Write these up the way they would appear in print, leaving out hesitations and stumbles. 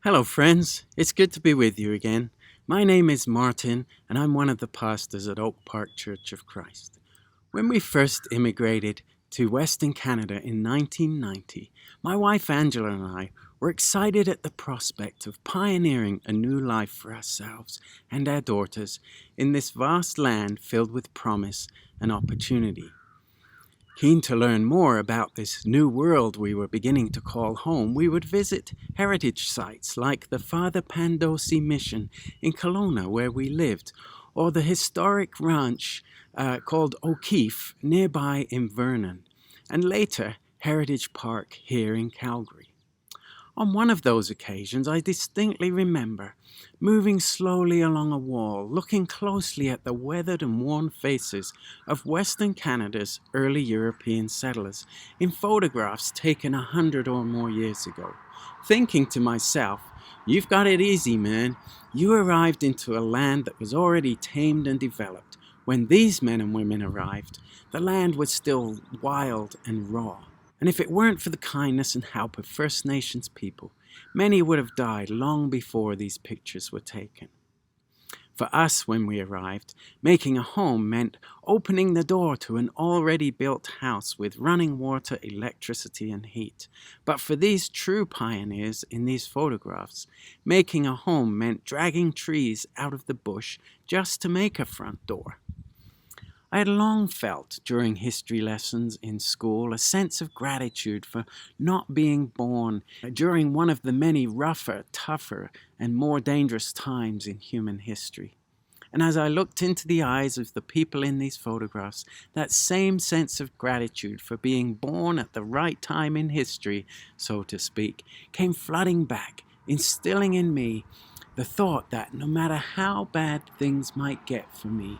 Hello, friends. It's good to be with you again. My name is Martin, and I'm one of the pastors at Oak Park Church of Christ. When we first immigrated to Western Canada in 1990, my wife Angela and I were excited at the prospect of pioneering a new life for ourselves and our daughters in this vast land filled with promise and opportunity. Keen to learn more about this new world we were beginning to call home, we would visit heritage sites like the Father Pandosi Mission in Kelowna, where we lived, or the historic ranch called O'Keefe nearby in Vernon, and later Heritage Park here in Calgary. On one of those occasions, I distinctly remember moving slowly along a wall, looking closely at the weathered and worn faces of Western Canada's early European settlers in photographs taken 100 or more years ago, thinking to myself, "You've got it easy, man. You arrived into a land that was already tamed and developed. When these men and women arrived, the land was still wild and raw. And if it weren't for the kindness and help of First Nations people, many would have died long before these pictures were taken." For us, when we arrived, making a home meant opening the door to an already built house with running water, electricity, and heat. But for these true pioneers in these photographs, making a home meant dragging trees out of the bush just to make a front door. I had long felt during history lessons in school a sense of gratitude for not being born during one of the many rougher, tougher, and more dangerous times in human history. And as I looked into the eyes of the people in these photographs, that same sense of gratitude for being born at the right time in history, so to speak, came flooding back, instilling in me the thought that no matter how bad things might get for me,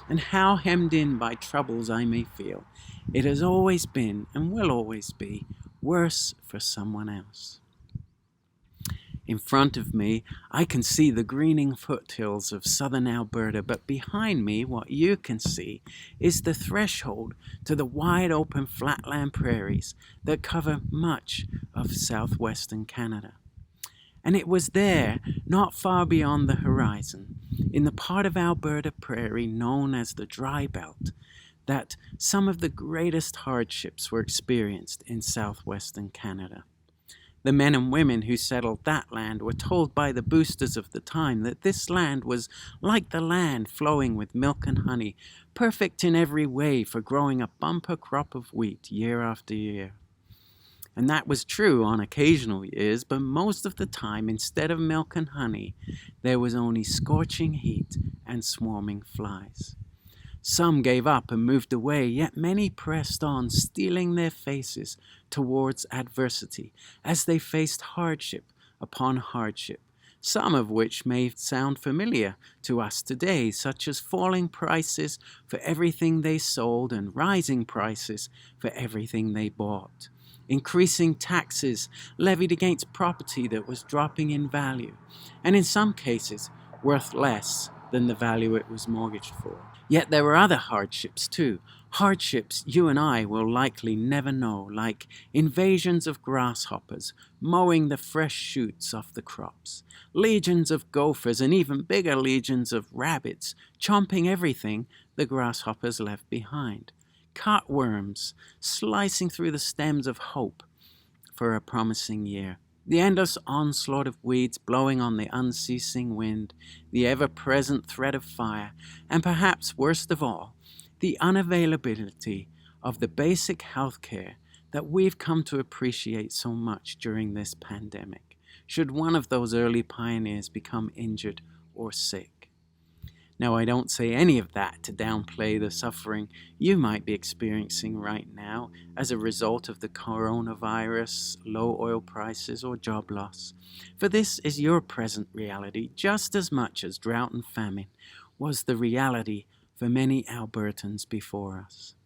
and how hemmed in by troubles I may feel, it has always been and will always be worse for someone else. In front of me, I can see the greening foothills of southern Alberta, but behind me, what you can see is the threshold to the wide open flatland prairies that cover much of southwestern Canada. And it was there, not far beyond the horizon, in the part of Alberta prairie known as the Dry Belt, that some of the greatest hardships were experienced in southwestern Canada. The men and women who settled that land were told by the boosters of the time that this land was like the land flowing with milk and honey, perfect in every way for growing a bumper crop of wheat year after year. And that was true on occasional years, but most of the time, instead of milk and honey, there was only scorching heat and swarming flies. Some gave up and moved away, yet many pressed on, steeling their faces towards adversity as they faced hardship upon hardship, some of which may sound familiar to us today, such as falling prices for everything they sold and rising prices for everything they bought, increasing taxes levied against property that was dropping in value, and in some cases worth less than the value it was mortgaged for. Yet there were other hardships too, hardships you and I will likely never know, like invasions of grasshoppers, mowing the fresh shoots off the crops, legions of gophers, and even bigger legions of rabbits, chomping everything the grasshoppers left behind, cutworms slicing through the stems of hope for a promising year, the endless onslaught of weeds blowing on the unceasing wind, the ever-present threat of fire, and perhaps worst of all, the unavailability of the basic health care that we've come to appreciate so much during this pandemic, should one of those early pioneers become injured or sick. Now, I don't say any of that to downplay the suffering you might be experiencing right now as a result of the coronavirus, low oil prices, or job loss. For this is your present reality just as much as drought and famine was the reality for many Albertans before us.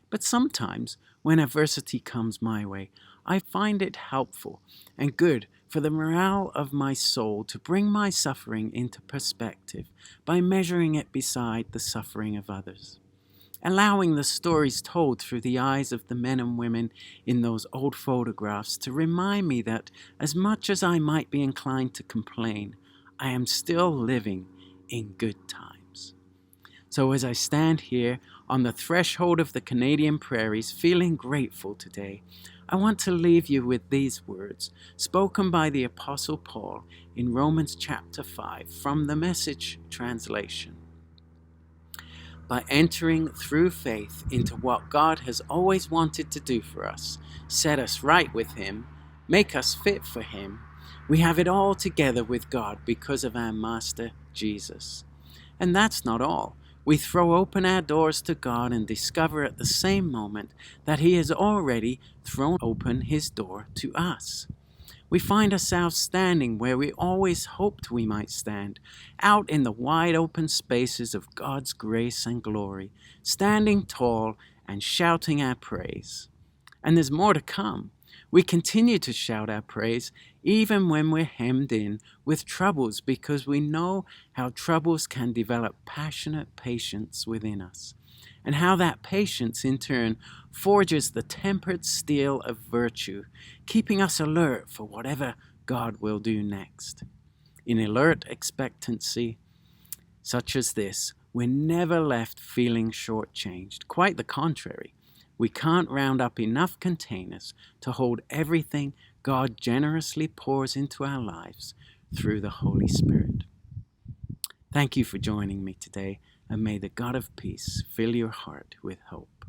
But sometimes, when adversity comes my way, I find it helpful and good for the morale of my soul to bring my suffering into perspective by measuring it beside the suffering of others. allowing the stories told through the eyes of the men and women in those old photographs to remind me that as much as I might be inclined to complain, I am still living in good times. So as I stand here on the threshold of the Canadian prairies feeling grateful today, I want to leave you with these words spoken by the Apostle Paul in Romans chapter 5 from the Message translation. By entering through faith into what God has always wanted to do for us, set us right with Him, make us fit for Him, we have it all together with God because of our Master Jesus. And that's not all. We throw open our doors to God and discover at the same moment that He has already thrown open His door to us. We find ourselves standing where we always hoped we might stand, out in the wide open spaces of God's grace and glory, standing tall and shouting our praise. And there's more to come. We continue to shout our praise even when we're hemmed in with troubles, because we know how troubles can develop passionate patience within us, and how that patience in turn forges the tempered steel of virtue, keeping us alert for whatever God will do next. In alert expectancy such as this, we're never left feeling shortchanged. Quite the contrary. We can't round up enough containers to hold everything God generously pours into our lives through the Holy Spirit. Thank you for joining me today, and may the God of peace fill your heart with hope.